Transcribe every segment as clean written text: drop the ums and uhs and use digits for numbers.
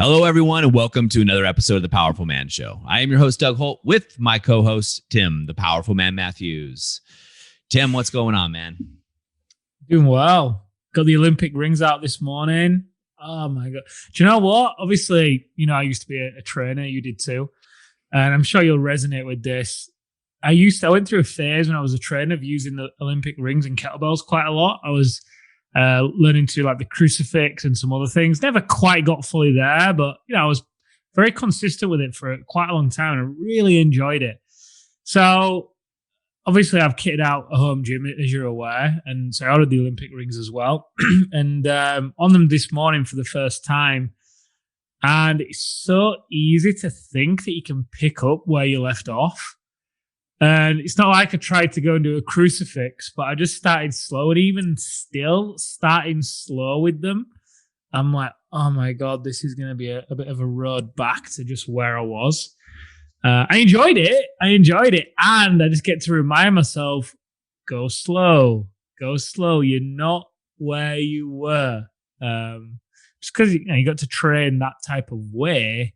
Hello, everyone, and welcome to another episode of The Powerful Man Show. I am your host, Doug Holt, with my co-host, Tim, the Powerful Man Matthews. Tim, what's going on, man? Doing well. Got the Olympic rings out this morning. Oh, my God. Do you know what? Obviously, I used to be a trainer. You did too. And I'm sure you'll resonate with this. I went through a phase when I was a trainer of using the Olympic rings and kettlebells quite a lot. I was learning to like the crucifix and some other things. Never quite got fully there, but I was very consistent with it for quite a long time and I really enjoyed it. So obviously I've kitted out a home gym, as you're aware, and so I ordered the Olympic rings as well. And on them this morning for the first time, and it's so easy to think that you can pick up where you left off. And it's not like I tried to go and do a crucifix, but I just started slow. And even still starting slow with them, I'm like, oh my God, this is going to be a bit of a road back to just where I was. I enjoyed it. And I just get to remind myself, go slow. You're not where you were. Just because you got to train that type of way.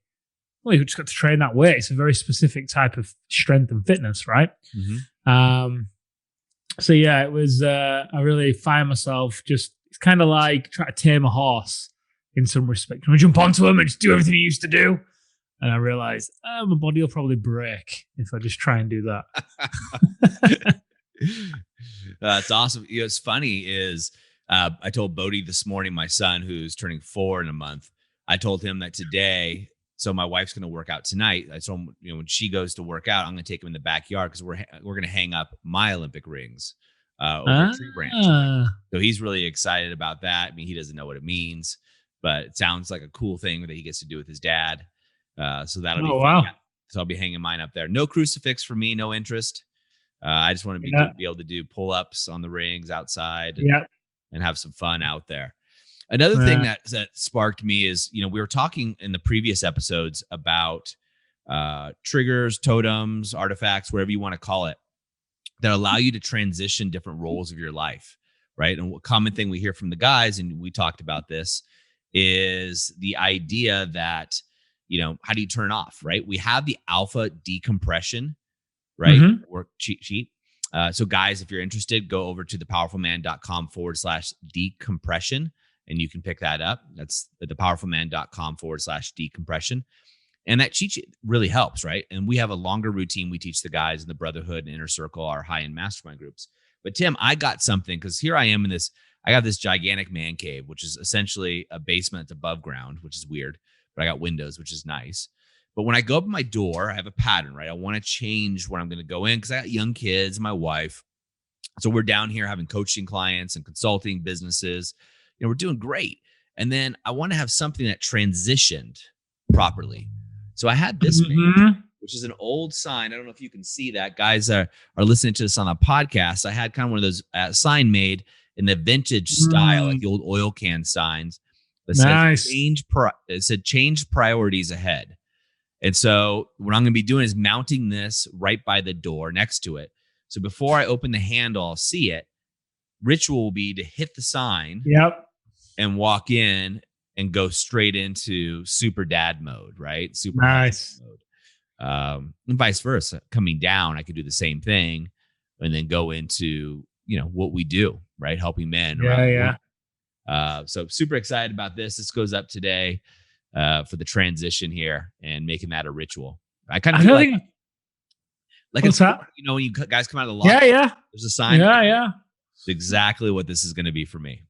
Well, you just got to train that way. It's a very specific type of strength and fitness, right? Mm-hmm. So yeah, it was, I really find myself it's kind of like trying to tame a horse in some respect. You jump onto him and just do everything you used to do. And I realized, my body will probably break if I just try and do that. That's awesome. What's funny is I told Bodie this morning, my son, who's turning 4 in a month, I told him that today, so my wife's going to work out tonight. I told him, when she goes to work out, I'm going to take him in the backyard because we're going to hang up my Olympic rings over a tree branch. So he's really excited about that. I mean, he doesn't know what it means, but it sounds like a cool thing that he gets to do with his dad. So that'll be fun. Wow. So I'll be hanging mine up there. No crucifix for me, no interest. I just want to be able to do pull-ups on the rings outside and have some fun out there. Another thing that sparked me is, we were talking in the previous episodes about triggers, totems, artifacts, whatever you want to call it, that allow you to transition different roles of your life, right? And what common thing we hear from the guys, and we talked about this, is the idea that, how do you turn off, right? We have the alpha decompression, right? Mm-hmm. Work cheat sheet. So guys, if you're interested, go over to thepowerfulman.com/decompression. And you can pick that up. That's thepowerfulman.com/decompression. And that cheat sheet really helps, right? And we have a longer routine. We teach the guys in the Brotherhood and Inner Circle, our high-end mastermind groups. But Tim, I got something because here I am I got this gigantic man cave, which is essentially a basement that's above ground, which is weird, but I got windows, which is nice. But when I go up my door, I have a pattern, right? I want to change where I'm going to go in because I got young kids and my wife. So we're down here having coaching clients and consulting businesses. We're doing great. And then I want to have something that transitioned properly. So I had this made, which is an old sign. I don't know if you can see that. Guys are listening to this on a podcast. I had kind of one of those sign made in the vintage style, like the old oil can signs that says it said change priorities ahead. And so what I'm going to be doing is mounting this right by the door next to it. So before I open the handle, I'll see it. Ritual will be to hit the sign and walk in and go straight into super dad mode, right? Super nice mode. And vice versa. Coming down, I could do the same thing and then go into, what we do, right? Helping men. So super excited about this. This goes up today for the transition here and making that a ritual. I kind of feel like it's, when you guys come out of the locker, there's a sign. It's exactly what this is going to be for me.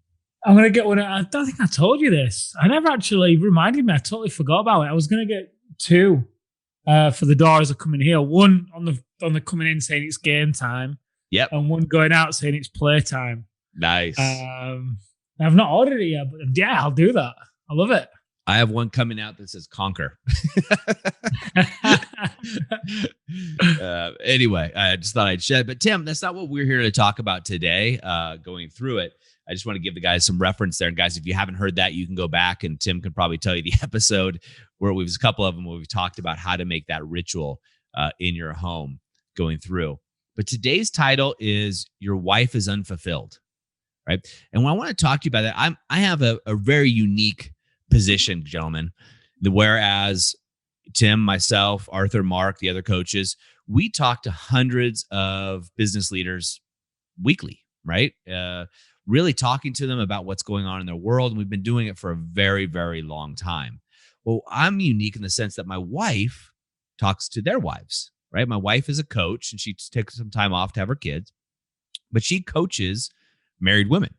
I'm going to get one. I don't think I told you this. I never actually reminded me. I totally forgot about it. I was going to get 2 for the door as I come in here. One on the coming in saying it's game time. Yep. And one going out saying it's play time. Nice. I've not ordered it yet, but I'll do that. I love it. I have one coming out that says conquer. Anyway, I just thought I'd share. But Tim, that's not what we're here to talk about today. Going through it, I just want to give the guys some reference there. And guys, if you haven't heard that, you can go back and Tim can probably tell you the episode where a couple of them where we've talked about how to make that ritual in your home going through. But today's title is Your Wife is Unfulfilled, right? And when I want to talk to you about that, I have a very unique position, gentlemen. Whereas Tim, myself, Arthur, Mark, the other coaches, we talk to hundreds of business leaders weekly, right? Really talking to them about what's going on in their world. And we've been doing it for a very, very long time. Well, I'm unique in the sense that my wife talks to their wives, right? My wife is a coach and she takes some time off to have her kids, but she coaches married women.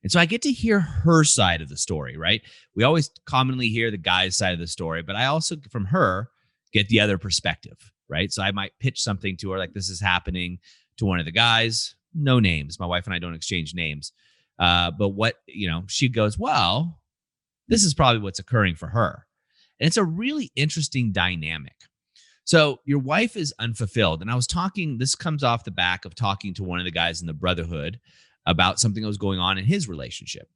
And so I get to hear her side of the story, right? We always commonly hear the guy's side of the story, but I also, from her, get the other perspective, right? So I might pitch something to her like this is happening to one of the guys. No names. My wife and I don't exchange names. But what, she goes, well, this is probably what's occurring for her. And it's a really interesting dynamic. So your wife is unfulfilled. And this comes off the back of talking to one of the guys in the brotherhood about something that was going on in his relationship.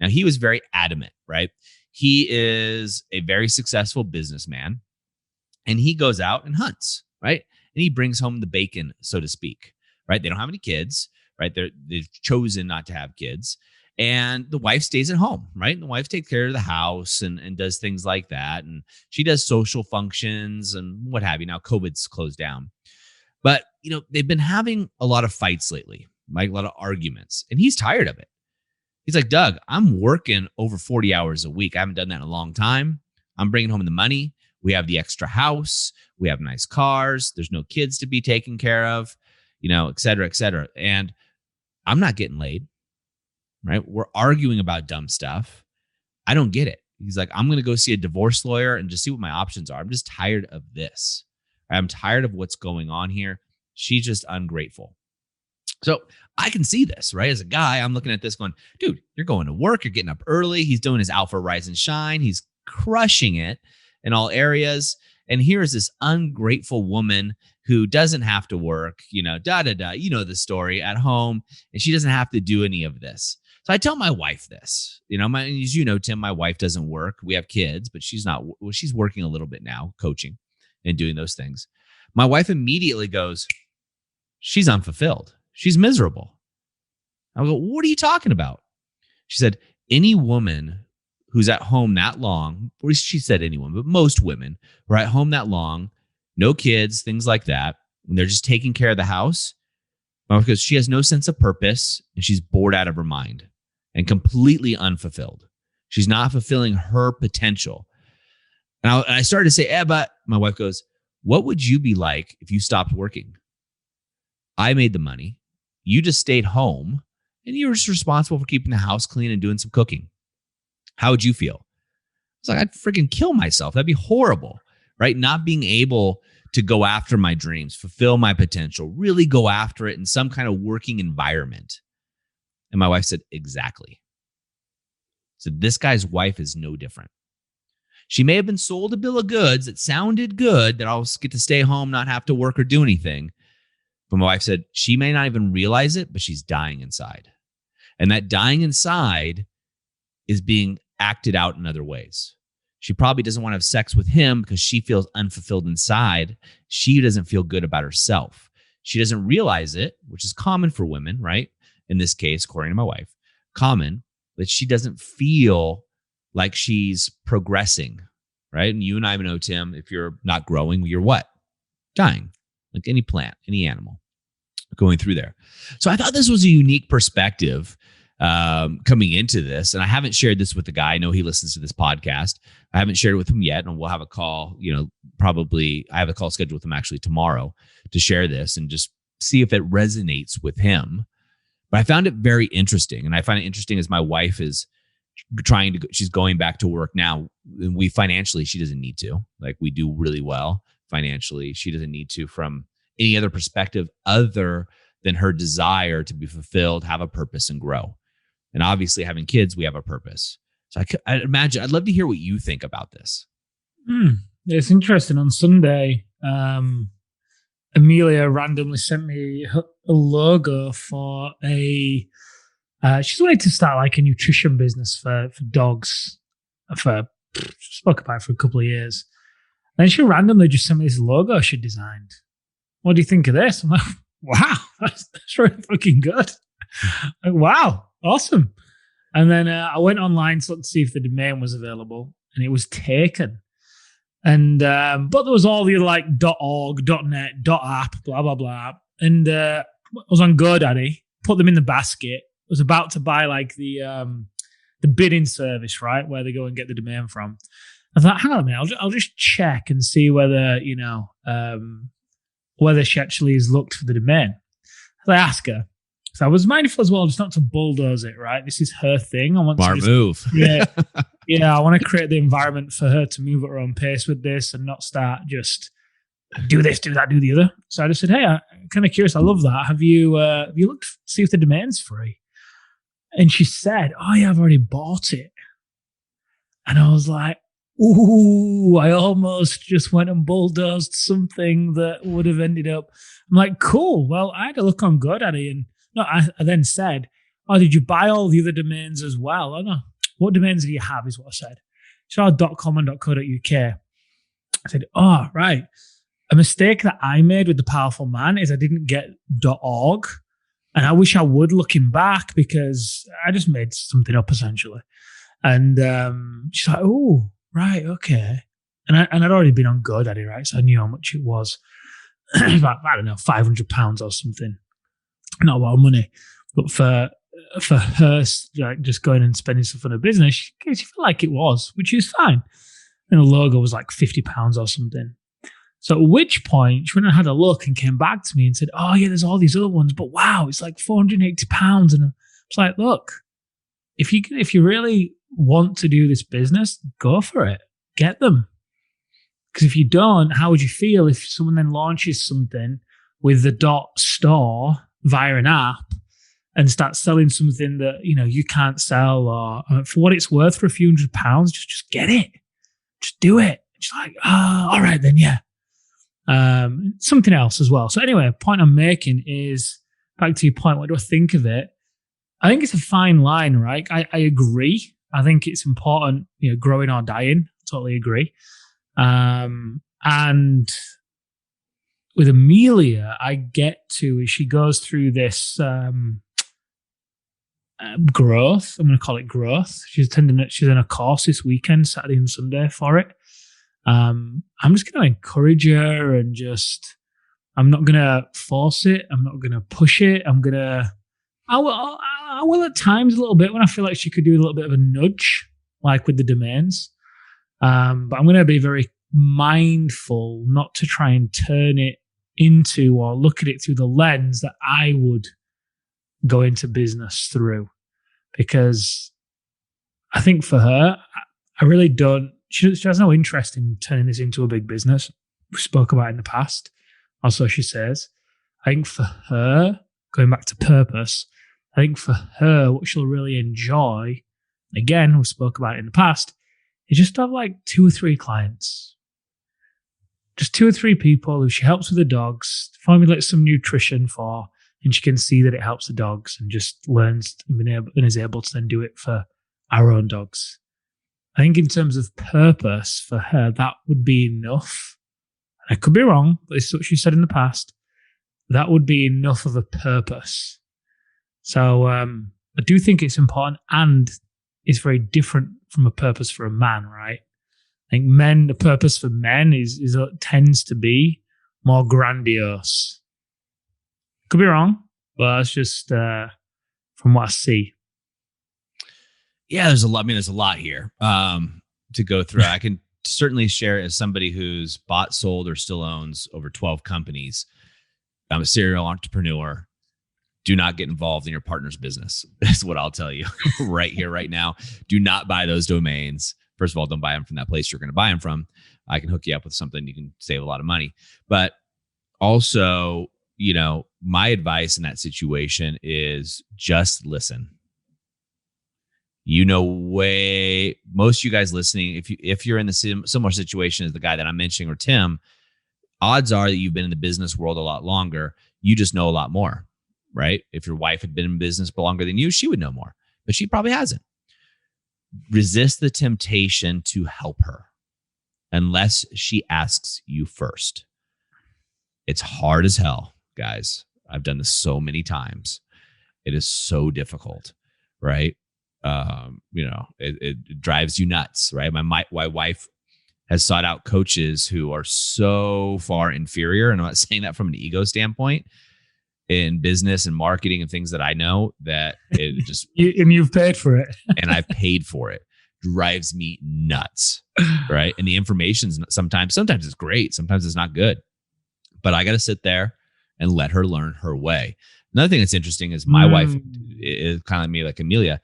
Now, he was very adamant, right? He is a very successful businessman and he goes out and hunts, right? And he brings home the bacon, so to speak, right? They don't have any kids, right? They've chosen not to have kids. And the wife stays at home, right? And the wife takes care of the house and does things like that. And she does social functions and what have you. Now, COVID's closed down. But, they've been having a lot of fights lately, like a lot of arguments. And he's tired of it. He's like, Doug, I'm working over 40 hours a week. I haven't done that in a long time. I'm bringing home the money. We have the extra house. We have nice cars. There's no kids to be taken care of, et cetera, et cetera. And I'm not getting laid, right? We're arguing about dumb stuff. I don't get it. He's like, I'm going to go see a divorce lawyer and just see what my options are. I'm just tired of this. I'm tired of what's going on here. She's just ungrateful. So I can see this, right? As a guy, I'm looking at this going, dude, you're going to work. You're getting up early. He's doing his alpha rise and shine. He's crushing it in all areas. And here's this ungrateful woman who doesn't have to work, the story at home, and she doesn't have to do any of this. So I tell my wife this, as Tim, my wife doesn't work. We have kids, but she's working a little bit now, coaching and doing those things. My wife immediately goes, she's unfulfilled. She's miserable. I go, what are you talking about? She said, any woman who's at home that long, or she said anyone, but most women who are at home that long, no kids, things like that, and they're just taking care of the house, because she has no sense of purpose and she's bored out of her mind and completely unfulfilled. She's not fulfilling her potential. And I started to say, but my wife goes, what would you be like if you stopped working? I made the money. You just stayed home and you were just responsible for keeping the house clean and doing some cooking. How would you feel? It's like, I'd freaking kill myself. That'd be horrible, right? Not being able to go after my dreams, fulfill my potential, really go after it in some kind of working environment. And my wife said, exactly. So this guy's wife is no different. She may have been sold a bill of goods that sounded good, that I'll get to stay home, not have to work or do anything. But my wife said she may not even realize it, but she's dying inside. And that dying inside is being acted out in other ways. She probably doesn't want to have sex with him because she feels unfulfilled inside. She doesn't feel good about herself. She doesn't realize it, which is common for women, right? In this case, according to my wife, common, that she doesn't feel like she's progressing, right? And you and I know, Tim, if you're not growing, you're what? Dying. Like any plant, any animal going through there. So I thought this was a unique perspective coming into this. And I haven't shared this with the guy. I know he listens to this podcast. I haven't shared it with him yet. And we'll have a call, probably I have a call scheduled with him actually tomorrow to share this and just see if it resonates with him. But I found it very interesting. And I find it interesting as my wife is she's going back to work now. And she doesn't need to. Like, we do really well financially. She doesn't need to from any other perspective other than her desire to be fulfilled, have a purpose, and grow. And obviously, having kids, we have a purpose. So I imagine, I'd love to hear what you think about this. It's interesting. On Sunday, Amelia randomly sent me a logo for she's wanted to start like a nutrition business for dogs. Spoke about it for a couple of years. Then she randomly just sent me this logo she designed. What do you think of this? I'm like, wow, that's really fucking good. Like, wow, awesome. And then I went online to see if the domain was available. and it was taken. And but there was all the like .org, .net, .app, blah blah blah. And I was on GoDaddy, put them in the basket. Was about to buy like the bidding service, right, where they go and get the domain from. I thought, hang on a minute, I'll just check and see whether whether she actually has looked for the domain. So I asked her. So I was mindful as well, just not to bulldoze it, right? This is her thing. I want Smart to just move. I want to create the environment for her to move at her own pace with this and not start just do this, do that, do the other. So I just said, hey, I'm kind of curious. I love that. Have you looked to see if the domain's free? And she said, oh yeah, I've already bought it. And I was like, ooh, I almost just went and bulldozed something that would have ended up. I'm like, cool. Well, I had a look on GoDaddy and I then said, oh, did you buy all the other domains as well? Oh no, what domains do you have is what I said. So .com and .co.uk. I said, oh, right. A mistake that I made with the Powerful Man is I didn't get .org. And I wish I would, looking back, because I just made something up essentially. And she's like, oh, right, okay. And I'd already been on GoDaddy, right? So I knew how much it was. About, I don't know, £500 or something. Not a lot of money. But for her, like, just going and spending stuff on her business, she felt like it was, which is fine. And the logo was like £50 or something. So at which point she went and had a look and came back to me and said, oh yeah, there's all these other ones, but wow, it's like £480. And it's like, look, if you really want to do this business, go for it. Get them. Because if you don't, how would you feel if someone then launches something with the .store via an app and starts selling something that, you can't sell, or for what it's worth for a few £100s, just get it. Just do it. It's like, all right then, yeah. Something else as well. So anyway, a point I'm making is, back to your point, what do I think of it? I think it's a fine line, right? I agree. I think it's important, growing or dying. Totally agree. And with Amelia, I get to, as she goes through this growth, I'm going to call it growth. She's in a course this weekend, Saturday and Sunday for it. I'm just going to encourage her and I'm not going to force it. I'm not going to push it. I will at times a little bit when I feel like she could do a little bit of a nudge, like with the domains. But I'm going to be very mindful not to try and turn it into or look at it through the lens that I would go into business through. Because I think for her, I really don't, she has no interest in turning this into a big business. We spoke about it in the past. Also, she says, I think for her, going back to purpose, I think for her, what she'll really enjoy, again, we spoke about it in the past, is just to have like 2 or 3 clients. Just 2 or 3 people who she helps with the dogs, formulates some nutrition for, and she can see that it helps the dogs and just learns and is able to then do it for our own dogs. I think in terms of purpose for her, that would be enough. I could be wrong, but it's what she said in the past. That would be enough of a purpose. So I do think it's important, and it's very different from a purpose for a man, right? I think the purpose for men tends to be more grandiose. Could be wrong, but that's just from what I see. Yeah, there's a lot here to go through. I can certainly share, as somebody who's bought, sold, or still owns over 12 companies. I'm a serial entrepreneur. Do not get involved in your partner's business. That's what I'll tell you right here, right now. Do not buy those domains. First of all, don't buy them from that place you're going to buy them from. I can hook you up with something. You can save a lot of money. But also, my advice in that situation is just listen. Most of you guys listening, if you're in the similar situation as the guy that I'm mentioning, or Tim, odds are that you've been in the business world a lot longer. You just know a lot more, right? If your wife had been in business longer than you, she would know more, but she probably hasn't. Resist the temptation to help her unless she asks you first. It's hard as hell, guys. I've done this so many times. It is so difficult, right? it drives you nuts, right? My wife has sought out coaches who are so far inferior. And I'm not saying that from an ego standpoint in business and marketing and things that I know that it just, and you've paid for it. and I've paid for it, drives me nuts. Right. And the information's sometimes it's great. Sometimes it's not good, but I got to sit there and let her learn her way. Another thing that's interesting is my wife is kind of like me, like Amelia.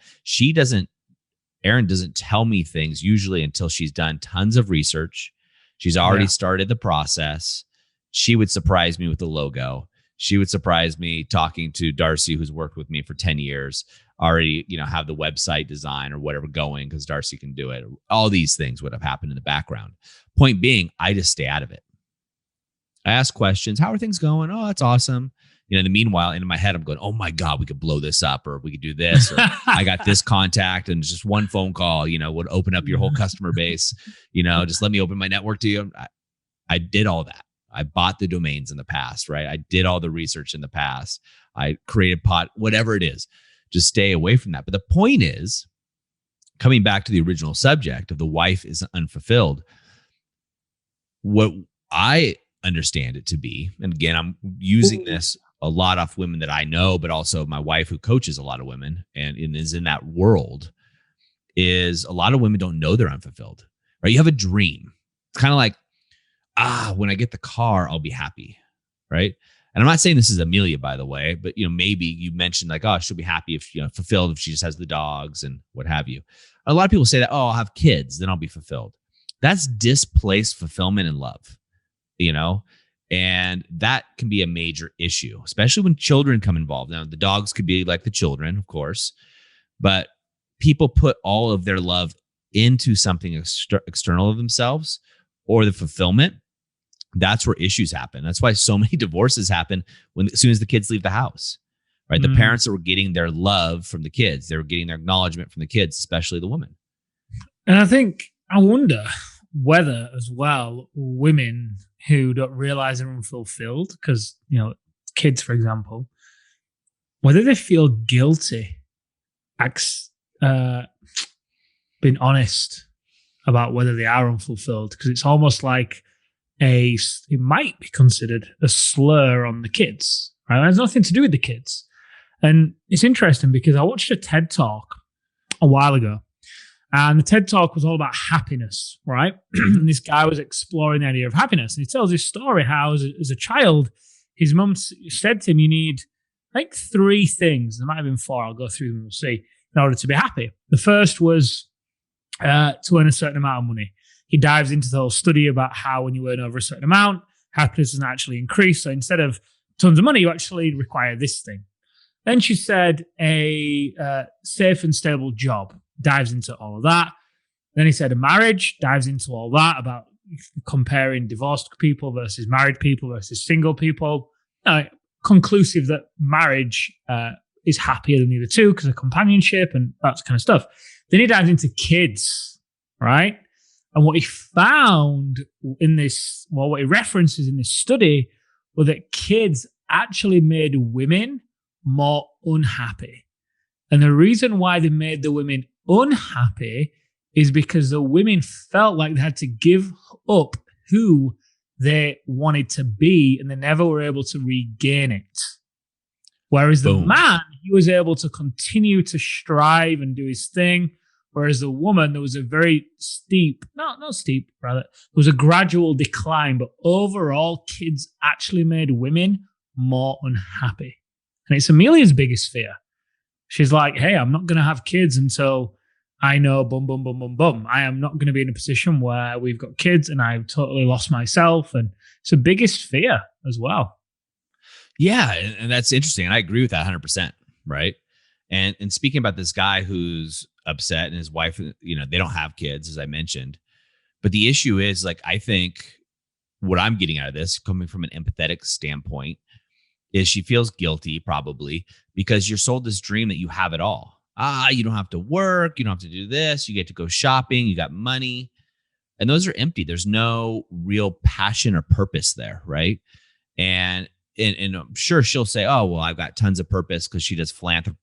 Erin doesn't tell me things usually until she's done tons of research. She's already started the process. She would surprise me with the logo. She would surprise me talking to Darcy, who's worked with me for 10 years, already, have the website design or whatever going because Darcy can do it. All these things would have happened in the background. Point being, I just stay out of it. I ask questions. How are things going? Oh, that's awesome. In the meanwhile, in my head, I'm going, oh my God, we could blow this up, or we could do this, or I got this contact, and just one phone call, would open up your whole customer base. Just let me open my network to you. I did all that. I bought the domains in the past, right? I did all the research in the past. I created whatever it is. Just stay away from that. But the point is, coming back to the original subject of the wife is unfulfilled, what I understand it to be, and again, I'm using this a lot off women that I know, but also my wife who coaches a lot of women and is in that world, is a lot of women don't know they're unfulfilled, right? You have a dream. It's kind of like, when I get the car, I'll be happy, right? And I'm not saying this is Amelia, by the way, but maybe you mentioned like, oh, she'll be happy if fulfilled if she just has the dogs and what have you. A lot of people say that, oh, I'll have kids, then I'll be fulfilled. That's displaced fulfillment and love, and that can be a major issue, especially when children come involved. Now, the dogs could be like the children, of course, but people put all of their love into something external of themselves or the fulfillment. That's where issues happen. That's why so many divorces happen as soon as the kids leave the house, right? The parents that were getting their love from the kids, they were getting their acknowledgement from the kids, especially the woman. And I wonder whether as well women who don't realize they're unfulfilled, because kids, for example, whether they feel guilty being honest about whether they are unfulfilled, because it's almost like it might be considered a slur on the kids, right? It has nothing to do with the kids. And it's interesting because I watched a TED Talk a while ago, and the TED Talk was all about happiness, right? And this guy was exploring the idea of happiness. And he tells this story how, as a child, his mum said to him, you need like 3 things. There might have been 4. I'll go through them and we'll see, in order to be happy. The first was to earn a certain amount of money. He dives into the whole study about how when you earn over a certain amount, happiness doesn't actually increase. So instead of tons of money, you actually require this thing. Then she said a safe and stable job. Dives into all of that. Then he said a marriage, dives into all that about comparing divorced people versus married people versus single people. Conclusive that marriage is happier than the other two because of companionship and that kind of stuff. Then he dives into kids, right? And what he found in this, what he references in this study, were that kids actually made women more unhappy. And the reason why they made the women unhappy is because the women felt like they had to give up who they wanted to be, and they never were able to regain it. Whereas the man, he was able to continue to strive and do his thing. Whereas the woman, there was a very not steep, rather, there was a gradual decline. But overall, kids actually made women more unhappy. And it's Amelia's biggest fear. She's like, hey, I'm not going to have kids until I know boom, boom, boom, boom, boom. I am not going to be in a position where we've got kids and I've totally lost myself. And it's the biggest fear as well. Yeah. And that's interesting. And I agree with that 100%. Right. And speaking about this guy who's upset and his wife, they don't have kids, as I mentioned. But the issue is, like, I think what I'm getting out of this, coming from an empathetic standpoint, is she feels guilty probably because you're sold this dream that you have it all. You don't have to work. You don't have to do this. You get to go shopping. You got money. And those are empty. There's no real passion or purpose there, right? And I'm sure she'll say, oh, well, I've got tons of purpose because she does philanthropy,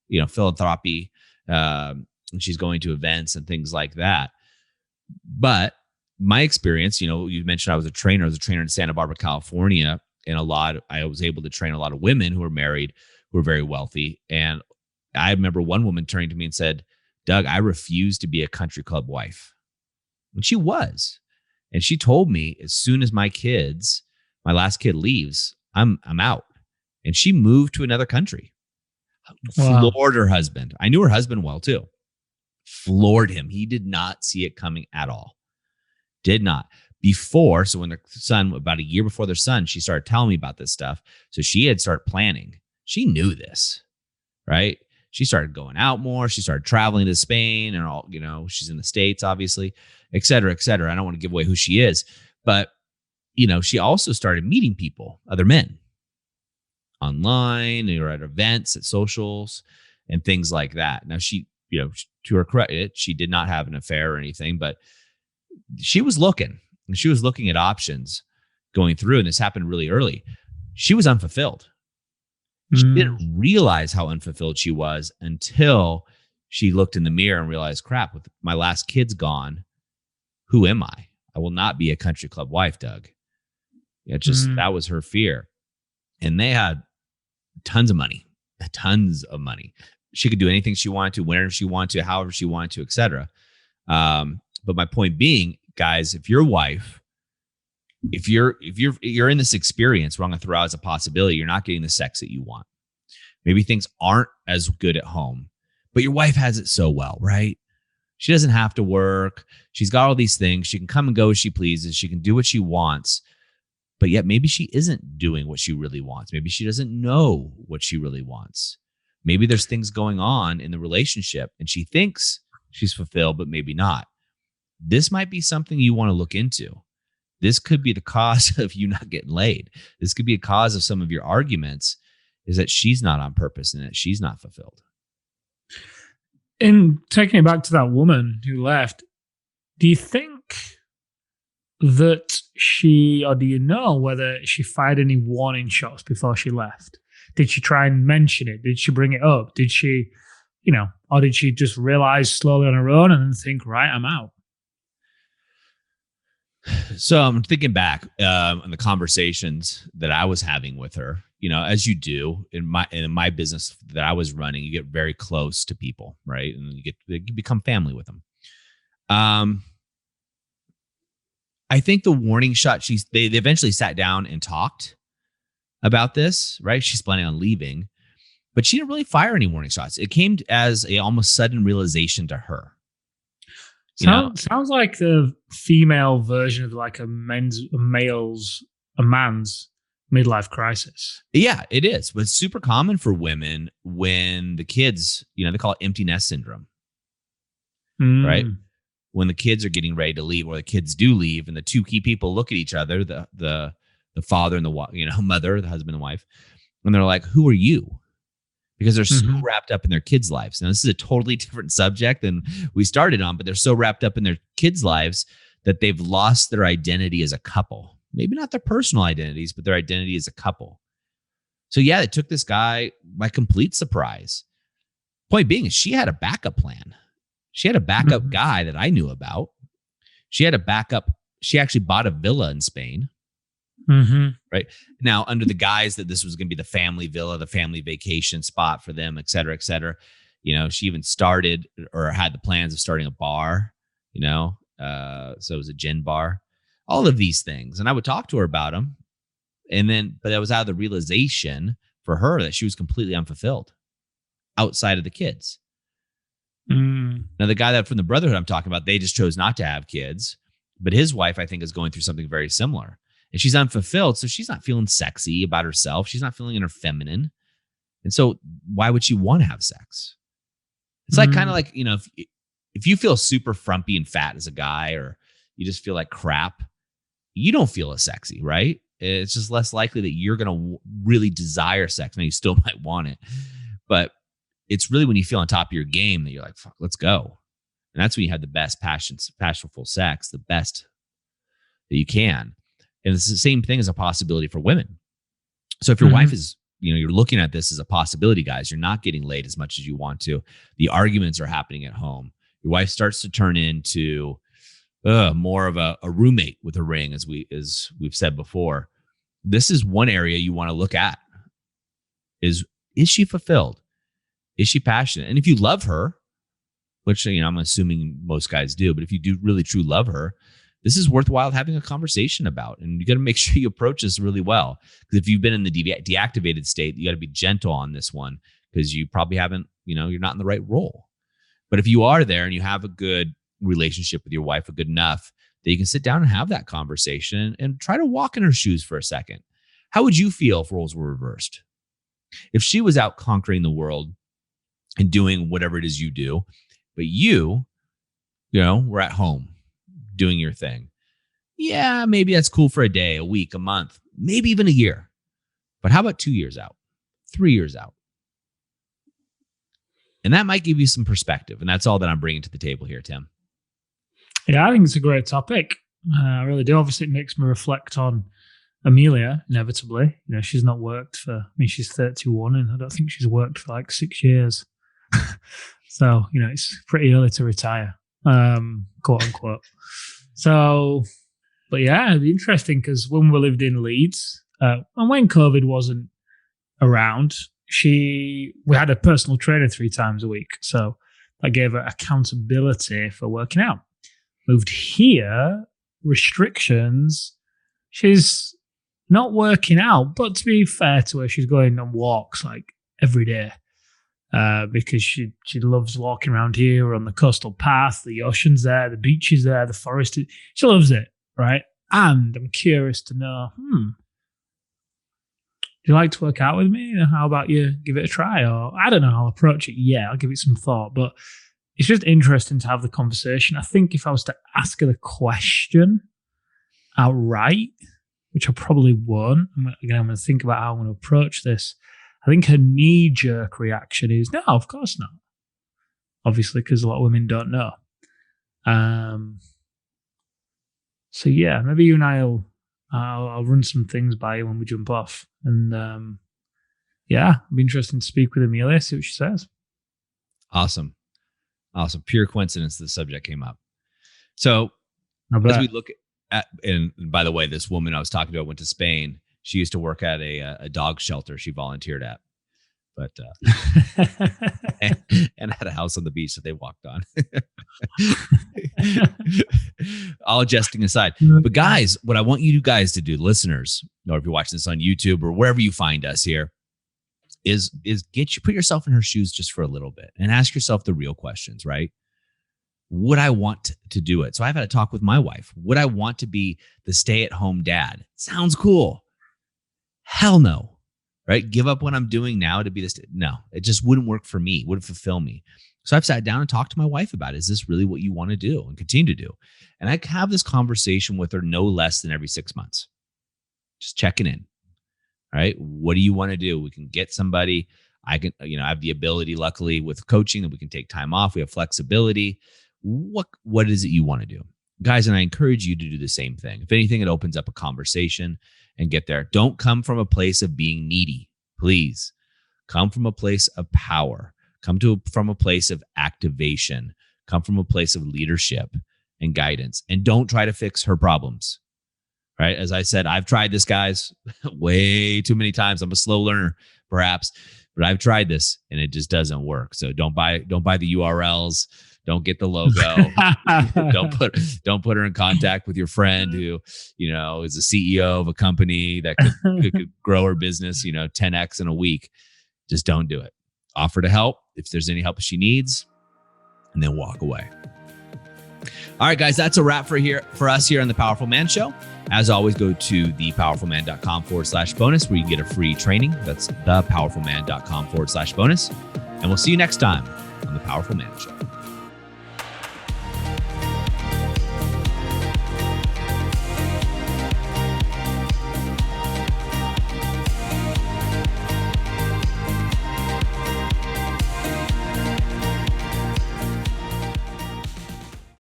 philanthropy And she's going to events and things like that. But my experience, you mentioned I was a trainer. I was a trainer in Santa Barbara, California, and I was able to train a lot of women who were married, who were very wealthy. And I remember one woman turning to me and said, Doug, I refuse to be a country club wife. And she was. And she told me, as soon as my last kid leaves, I'm out. And she moved to another country. Wow. Floored her husband. I knew her husband well too. Floored him. He did not see it coming at all. Did not. So when their son, about a year before their son, she started telling me about this stuff. So she had started planning. She knew this, right? She started going out more. She started traveling to Spain and all, she's in the States, obviously, et cetera, et cetera. I don't want to give away who she is, but, she also started meeting people, other men online or at events, at socials and things like that. Now she, to her credit, she did not have an affair or anything, but she was looking at options going through. And this happened really early. She was unfulfilled. She didn't realize how unfulfilled she was until she looked in the mirror and realized, crap, with my last kid's gone, who am I? I will not be a country club wife, Doug. That was her fear. And they had tons of money. She could do anything she wanted to, whenever she wanted to, however she wanted to, et cetera. But my point being, guys, if your wife, if you're in this experience, we're going to throw out as a possibility, you're not getting the sex that you want. Maybe things aren't as good at home, but your wife has it so well, right? She doesn't have to work. She's got all these things. She can come and go as she pleases. She can do what she wants, but yet maybe she isn't doing what she really wants. Maybe she doesn't know what she really wants. Maybe there's things going on in the relationship and she thinks she's fulfilled, but maybe not. This might be something you want to look into. This could be the cause of you not getting laid. This could be a cause of some of your arguments, is that she's not on purpose and that she's not fulfilled. In taking it back to that woman who left, do you think that do you know whether she fired any warning shots before she left? Did she try and mention it? Did she bring it up? Did she, or did she just realize slowly on her own and then think, right, I'm out? So I'm thinking back on the conversations that I was having with her. As you do in my business that I was running, you get very close to people, right? And you become family with them. I think the warning shot, they eventually sat down and talked about this, right? She's planning on leaving, but she didn't really fire any warning shots. It came as a almost sudden realization to her. Sounds like the female version of like a man's midlife crisis. Yeah, it is. But it's super common for women when the kids, they call it empty nest syndrome, right? When the kids are getting ready to leave, or the kids do leave, and the two key people look at each other, the father and the mother, the husband and wife, and they're like, "Who are you?" Because they're so wrapped up in their kids' lives. Now, this is a totally different subject than we started on, but they're so wrapped up in their kids' lives that they've lost their identity as a couple. Maybe not their personal identities, but their identity as a couple. So yeah, it took this guy by complete surprise. Point being is she had a backup plan. She had a backup guy that I knew about. She had a backup. She actually bought a villa in Spain. Right now, under the guise that this was going to be the family villa, the family vacation spot for them, et cetera, et cetera. She even started or had the plans of starting a bar, so it was a gin bar, all of these things. And I would talk to her about them. But that was out of the realization for her that she was completely unfulfilled outside of the kids. Now, the guy that from the brotherhood I'm talking about, they just chose not to have kids, but his wife, I think, is going through something very similar. And she's unfulfilled, so she's not feeling sexy about herself. She's not feeling in her feminine. And so why would she want to have sex? It's like kind of like, if you feel super frumpy and fat as a guy, or you just feel like crap, you don't feel as sexy, right? It's just less likely that you're going to really desire sex. Now, you still might want it, but it's really when you feel on top of your game that you're like, fuck, let's go. And that's when you have the best passionful sex, the best that you can. And it's the same thing as a possibility for women. So if your wife is you're looking at this as a possibility, guys. You're not getting laid as much as you want to. The arguments are happening at home. Your wife starts to turn into more of a roommate with a ring, as we've said before. This is one area you want to look at. Is she fulfilled? Is she passionate? And if you love her, which I'm assuming most guys do, but if you do really truly love her, this is worthwhile having a conversation about. And you got to make sure you approach this really well. Because if you've been in the deactivated state, you got to be gentle on this one, because you probably haven't, you're not in the right role. But if you are there and you have a good relationship with your wife, good enough that you can sit down and have that conversation and try to walk in her shoes for a second. How would you feel if roles were reversed? If she was out conquering the world and doing whatever it is you do, but you were at home doing your thing. Yeah, maybe that's cool for a day, a week, a month, maybe even a year. But how about 2 years out, 3 years out? And that might give you some perspective. And that's all that I'm bringing to the table here, Tim. Yeah, I think it's a great topic. I really do. Obviously, it makes me reflect on Amelia, inevitably. She's not worked she's 31 and I don't think she's worked for like 6 years. So, it's pretty early to retire, quote unquote. So, but yeah, it'd be interesting because when we lived in Leeds, and when COVID wasn't around, we had a personal trainer 3 times a week. So that gave her accountability for working out. Moved here, restrictions, she's not working out, but to be fair to her, she's going on walks like every day. Because she loves walking around here on the coastal path, the ocean's there, the beach is there, the forest. She loves it, right? And I'm curious to know, do you like to work out with me? How about you give it a try? Or I don't know how I'll approach it. Yeah, I'll give it some thought. But it's just interesting to have the conversation. I think if I was to ask her the question outright, which I probably won't, I'm going to think about how I'm going to approach this. I think her knee-jerk reaction is, no, of course not. Obviously, because a lot of women don't know. So yeah, maybe you and I'll run some things by you when we jump off. And it'll be interesting to speak with Amelia, see what she says. Awesome. Pure coincidence the subject came up. So as we look at, and by the way, this woman I was talking to, I went to Spain. She used to work at a dog shelter she volunteered at, but and had a house on the beach that they walked on. All jesting aside. But guys, what I want you guys to do, listeners, or if you're watching this on YouTube or wherever you find us here, is put yourself in her shoes just for a little bit and ask yourself the real questions, right? Would I want to do it? So I've had a talk with my wife. Would I want to be the stay-at-home dad? Sounds cool. Hell no, right? Give up what I'm doing now to be this. No, it just wouldn't work for me. Wouldn't fulfill me. So I've sat down and talked to my wife about, is this really what you want to do and continue to do? And I have this conversation with her no less than every 6 months. Just checking in. All right. What do you want to do? We can get somebody. I can, I have the ability, luckily, with coaching that we can take time off. We have flexibility. What is it you want to do? Guys, and I encourage you to do the same thing. If anything, it opens up a conversation and get there. Don't come from a place of being needy, please. Come from a place of power. Come from a place of activation. Come from a place of leadership and guidance. And don't try to fix her problems, right? As I said, I've tried this, guys, way too many times. I'm a slow learner, perhaps, but I've tried this and it just doesn't work. So don't buy the URLs. Don't get the logo. don't put her in contact with your friend who, is the CEO of a company that could grow her business, 10x in a week. Just don't do it. Offer to help if there's any help she needs, and then walk away. All right, guys, that's a wrap for us here on the Powerful Man Show. As always, go to thepowerfulman.com/bonus where you can get a free training. That's thepowerfulman.com/bonus. And we'll see you next time on the Powerful Man Show.